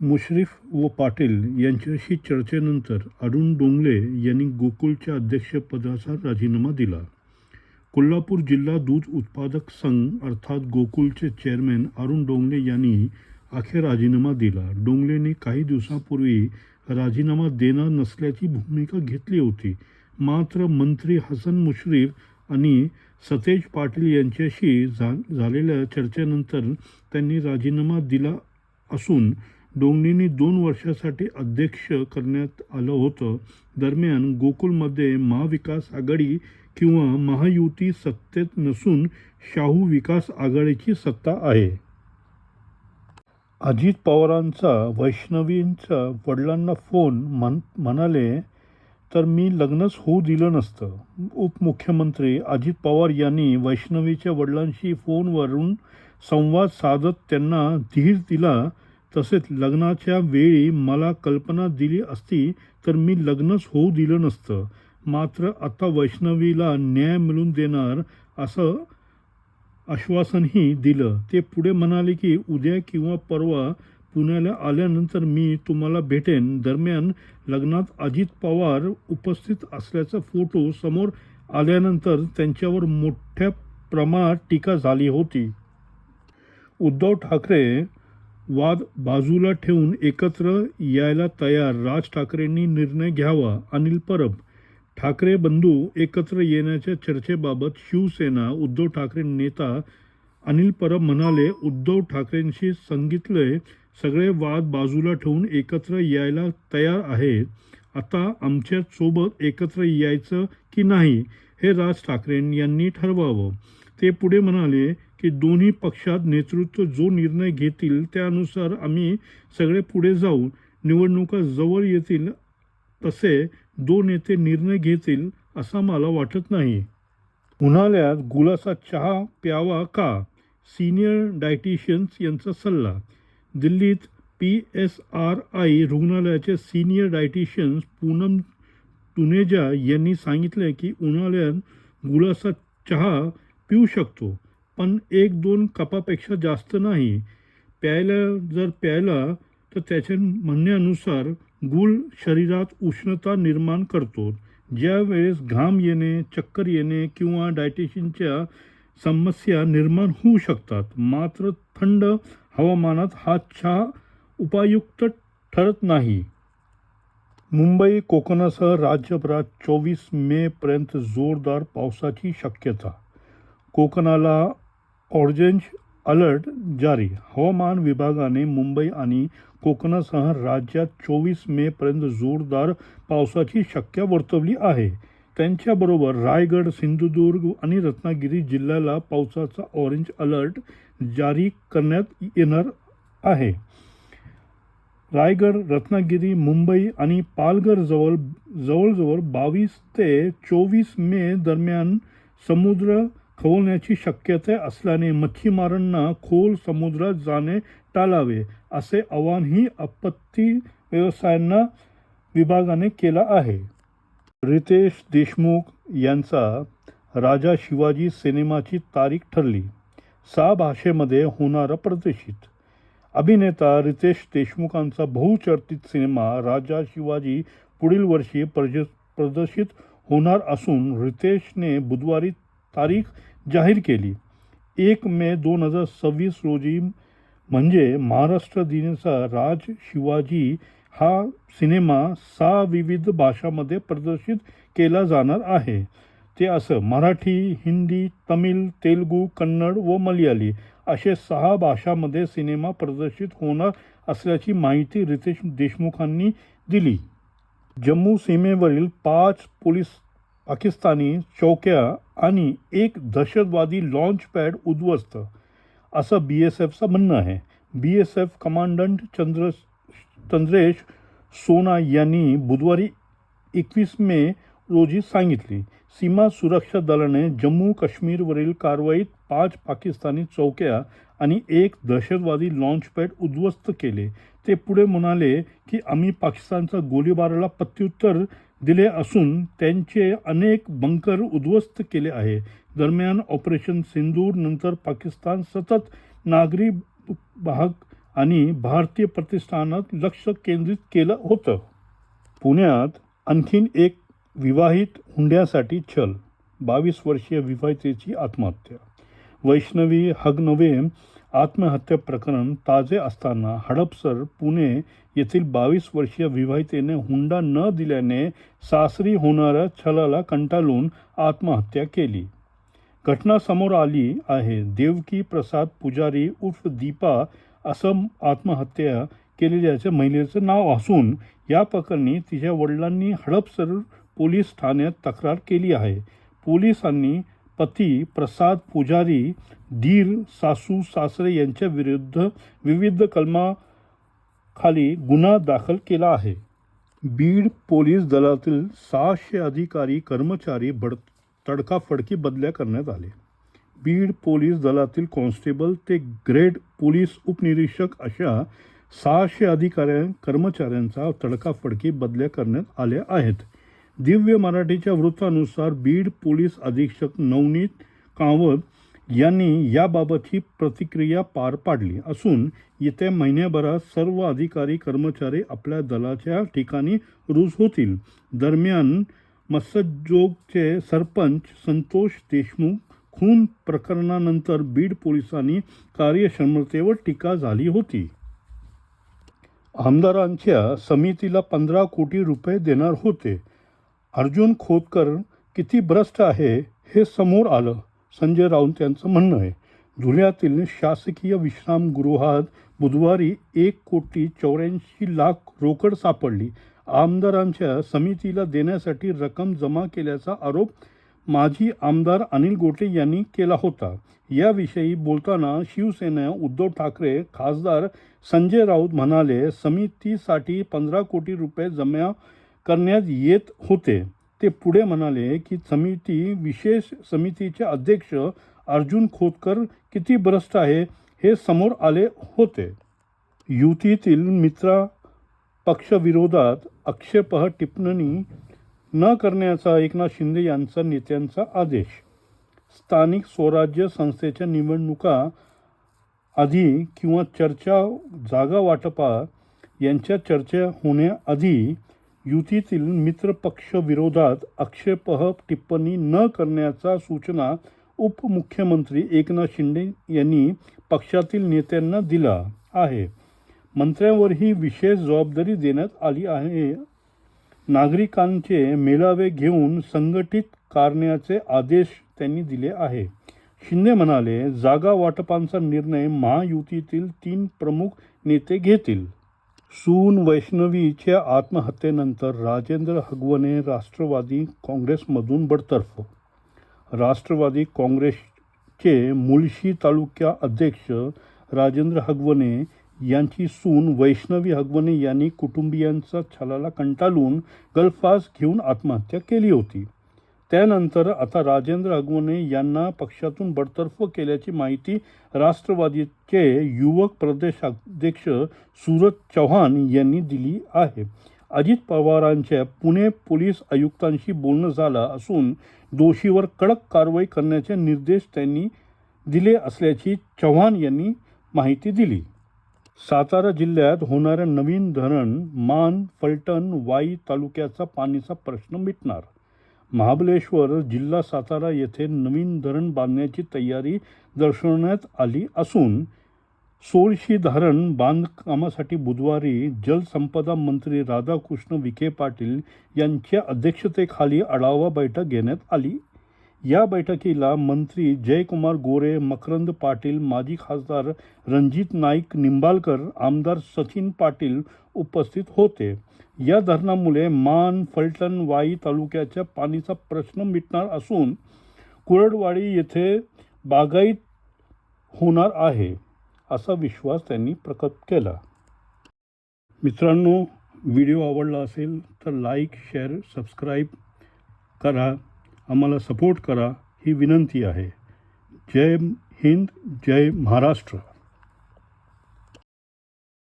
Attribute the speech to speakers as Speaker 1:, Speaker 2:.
Speaker 1: मुश्रीफ व पाटील यांच्याशी चर्चेनंतर अरुण डोंगले यांनी गोकुळच्या अध्यक्षपदाचा राजीनामा दिला. कोल्हापूर जिल्हा दूध उत्पादक संघ अर्थात गोकुळचे चेअरमॅन अरुण डोंगले यांनी अखेर राजीनामा दिला. डोंगलेने काही दिवसांपूर्वी राजीनामा देणार नसल्याची भूमिका घेतली होती. मात्र मंत्री हसन मुश्रीफ आणि सतेज पाटील यांच्याशी झालेल्या चर्चेनंतर त्यांनी राजीनामा दिला असून डोंगलेंनी 2 वर्षासाठी अध्यक्ष करण्यात आलं होतं. दरम्यान गोकुळमध्ये महाविकास आघाडी किंवा महायुती सत्तेत नसून शाहू विकास आघाडीची सत्ता आहे. अजित पवारांचा वैष्णवींच्या वडिलांना फोन म्हणाले तर मी लग्नच होऊ दिलं नसतं. उपमुख्यमंत्री अजित पवार यांनी वैष्णवीच्या वडिलांशी फोनवरून संवाद साधत त्यांना धीर दिला. तसेच लग्नाच्या वेळी मला कल्पना दिली असती तर मी लग्नच होऊ दिलं नसतं. मात्र आता वैष्णवीला न्याय मिळवून देणार असं आश्वासनही दिलं. ते पुढे म्हणाले की उद्या किंवा परवा पुण्याला आल्यानंतर मी तुम्हाला भेटेन. दरम्यान लग्नात अजित पवार उपस्थित असल्याचा फोटो समोर आल्यानंतर त्यांच्यावर मोठ्या प्रमाणात टीका झाली होती. उद्धव ठाकरे वाद बाजूला ठेवून एकत्र यायला तयार, राज ठाकरेंनी निर्णय घ्यावा. अनिल परब ठाकरे बंधू एकत्र येण्याच्या चर्चेबाबत शिवसेना उद्धव ठाकरे नेता अनिल परब म्हणाले, उद्धव ठाकरेंशी सांगितलंय सगळे वाद बाजूला ठेवून एकत्र यायला तयार आहेत. आता आमच्या सोबत एकत्र यायचं की नाही हे राज ठाकरे यांनी ठरवावं. ते पुढे म्हणाले की दोन्ही पक्षात नेतृत्व जो निर्णय घेतील त्यानुसार आम्ही सगळे पुढे जाऊ. निवडणुका जवळ येतील तसे 2 नेते निर्णय घेतील असं मला वाटत नाही. उन्हाळ्यात गुळाचा चहा प्यावा का? सिनियर डायटिशियन्स यांचा सल्ला. दिल्लीत PSRI रुग्णालयाचे सिनियर डायटिशियन्स पूनम टुनेजा यांनी सांगितले की उन्हाळ्यात गुळाचा चहा पिऊ शकतो, पण 1-2 कपापेक्षा जास्त नाही. प्यायला तर त्याच्या म्हणण्यानुसार गूळ शरीरात उष्णता निर्माण करतो. ज्या वेळेस घाम येणे, चक्कर येणे किंवा डायटिशियनच्या समस्या निर्माण होऊ शकतात. मात्र थंड हवामानात हा चहा उपयुक्त ठरत नाही. मुंबई, कोकणासह राज्यभरात 24 मेपर्यंत जोरदार पावसाची शक्यता. कोकणाला ऑरेंज अलर्ट जारी. हवामान विभागाने मुंबई आणि कोकणासह राज्यात 24 मेपर्यंत जोरदार पावसाची शक्यता वर्तवली आहे. त्यांच्याबरोबर रायगड, सिंधुदुर्ग आणि रत्नागिरी जिल्ह्याला पावसाचा ऑरेंज अलर्ट जारी करण्यात येणार आहे. रायगड, रत्नागिरी, मुंबई आणि पालघर जवळजवळ 22 ते 24 मे दरम्यान समुद्र खवळण्याची शक्यता असल्याने मच्छीमारांना खोल समुद्रात जाणे टाळावे असे आवाहनही आपत्ती व्यवसायांना विभागाने केलं आहे. रितेश देशमुख यांचा राजा शिवाजी सिनेमाची तारीख ठरली. 6 भाषेमध्ये होणार प्रदर्शित. अभिनेता रितेश देशमुखांचा बहुचर्चित सिनेमा राजा शिवाजी पुढील वर्षी प्रदर्शित होणार असून रितेशने बुधवारी तारीख जाहीर केली. 1 मे 2026 रोजी म्हणजे महाराष्ट्र दिनाचा राज शिवाजी हा सिनेमा 6 विविध भाषांमध्ये प्रदर्शित केला जाणार आहे. ते असं मराठी, हिंदी, तमिळ, तेलुगू, कन्नड व मल्याळी असे 6 भाषांमध्ये सिनेमा प्रदर्शित होणार असल्याची माहिती रितेश देशमुखांनी दिली. जम्मू सीमेवरील 5 पाकिस्तानी चौक्या आणि 1 दहशतवादी लॉन्च पॅड उद्ध्वस्त असं BSFचं म्हणणं आहे. BSF कमांडंट चंद्रेश सोना यांनी बुधवारी 21 मे रोजी सांगितले. सीमा सुरक्षा दलाने जम्मू काश्मीरवरील कारवाईत 5 पाकिस्तानी चौक्या आणि 1 दहशतवादी लॉन्च पॅड उद्ध्वस्त केले. ते पुढे म्हणाले की आम्ही पाकिस्तानच्या गोळीबाराला प्रत्युत्तर दिले असून त्यांचे अनेक बंकर उद्ध्वस्त केले आहे. दरम्यान ऑपरेशन सिंदूर नंतर पाकिस्तान सतत नागरी भाग आणि भारतीय प्रतिष्ठानात लक्ष केंद्रित केलं होतं. पुण्यात आणखीन एक विवाहित हुंड्यासाठी छल, 22 वर्षीय विवाहितेची आत्महत्या. वैष्णवी हगनवे आत्महत्या प्रकरण ताजे असताना हडपसर, पुणे येथील 22 वर्षीय विवाहितेने हुंडा न दिल्याने सासरी होणाऱ्या छलाला कंटाळून आत्महत्या केली. घटना समोर आली आहे. देवकी प्रसाद पुजारी उर्फ दीपा असं आत्महत्या केलेल्याच्या महिलेचं नाव असून या प्रकरणी तिच्या वडिलांनी हडपसर पोलीस ठाण्यात तक्रार केली आहे. पोलिसांनी पती प्रसाद पुजारी, दीर, सासू सासरे यांच्या विरुद्ध विविध कलमाखाली गुन्हा दाखल केला आहे. बीड पोलीस दलातील 600 अधिकारी कर्मचारी तडकाफडकी बदल्या करण्यात आले. बीड पोलीस दलातील कॉन्स्टेबल ते ग्रेड पोलीस उपनिरीक्षक अशा 600 कर्मचाऱ्यांचा तडकाफडकी बदल्या करण्यात आल्या आहेत. दिव्य मराठीच्या वृत्तानुसार बीड पोलीस अधीक्षक नवनीत कांवत यांनी याबाबतची प्रतिक्रिया पार पाडली असून येत्या महिन्याभरात सर्व अधिकारी कर्मचारी आपल्या दलाच्या ठिकाणी रुजू होतील. दरम्यान मस्सजोगचे सरपंच संतोष देशमुख खून प्रकरणानंतर बीड पोलिसांनी कार्यक्षमतेवर टीका झाली होती. आमदारांच्या समितीला 15 कोटी रुपये देणार होते. अर्जुन खोतकर किती भ्रष्ट आहे हे समोर आलं, संजय राऊत यांचं म्हणणं आहे. धुळ्यातील शासकीय विश्रामगृहात बुधवारी 1,84,00,000 रोकड सापडली. आमदारांच्या समितीला देण्यासाठी रक्कम जमा केल्याचा आरोप माजी आमदार अनिल गोटे यांनी केला होता. याविषयी बोलताना शिवसेना उद्धव ठाकरे खासदार संजय राऊत म्हणाले, समितीसाठी 15 कोटी रुपये जमा करण्यात येत होते. ते पुढे म्हणाले की विशेष समितीचे अध्यक्ष अर्जुन खोतकर किती भ्रष्ट आहे हे समोर आले होते. युतीतील मित्र पक्षविरोधात आक्षेपार्ह टिप्पणी न करण्याचा एकनाथ शिंदे यांचा नेत्यांचा आदेश. स्थानिक स्वराज्य संस्थेच्या निवडणुका आधी किंवा जागा वाटपा यांच्या चर्चा होण्याआधी युतीतील मित्रपक्ष विरोधात आक्षेपार्ह टिप्पणी न करण्याचा सूचना उपमुख्यमंत्री एकनाथ शिंदे यांनी पक्षातील नेत्यांना दिला आहे. मंत्र्यांवरही विशेष जबाबदारी देण्यात आली आहे. नागरिकांचे मेळावे घेऊन संघटित करण्याचे आदेश त्यांनी दिले आहे. शिंदे म्हणाले, जागा वाटपांचा निर्णय महायुतीतील 3 प्रमुख नेते घेतील. सून वैष्णवीच्या आत्महत्येनंतर राजेंद्र हगवणे राष्ट्रवादी काँग्रेसमधून बडतर्फ. राष्ट्रवादी काँग्रेसचे मुळशी तालुका अध्यक्ष राजेंद्र हगवणे यांची सून वैष्णवी हगवणे यांनी कुटुंबियांचा छळाला कंटाळून गळफास घेऊन आत्महत्या केली होती. त्यानंतर आता राजेंद्र हगवणे यांना पक्षातून बडतर्फ केल्याची माहिती राष्ट्रवादीचे युवक प्रदेशाध्यक्ष सूरज चव्हाण यांनी दिली आहे. अजित पवारांच्या पुणे पोलीस आयुक्तांशी बोलणं झालं असून दोषीवर कडक कारवाई करण्याचे निर्देश त्यांनी दिले असल्याची चव्हाण यांनी माहिती दिली. सातारा जिल्ह्यात होणाऱ्या नवीन धरण मान, फलटण, वाई तालुक्याचा पाणीचा प्रश्न मिटणार. महाबळेश्वर जिल्हा सातारा येथे नवीन धरण बांधण्याची तयारी दर्शवण्यात आली असून 16 धरण बांधकामासाठी बुधवारी जलसंपदा मंत्री राधाकृष्ण विखे पाटील यांच्या अध्यक्षतेखाली आढावा बैठक घेण्यात आली. या बैठकीला मंत्री जयकुमार गोरे, मकरंद पाटील, माजी खासदार रणजित नाईक निंबाळकर, आमदार सचिन पाटील उपस्थित होते. या धरणामुळे मान, फलटण, वाई तालुक्याच्या पाणीचा प्रश्न मिटणार असून कुरडवाडी येथे बागायत होणार आहे असा विश्वास त्यांनी प्रकट केला. मित्रांनो, व्हिडिओ आवडला असेल तर लाईक, शेअर, सबस्क्राईब करा. आम्हाला सपोर्ट करा ही विनंती आहे. जय हिंद, जय महाराष्ट्र.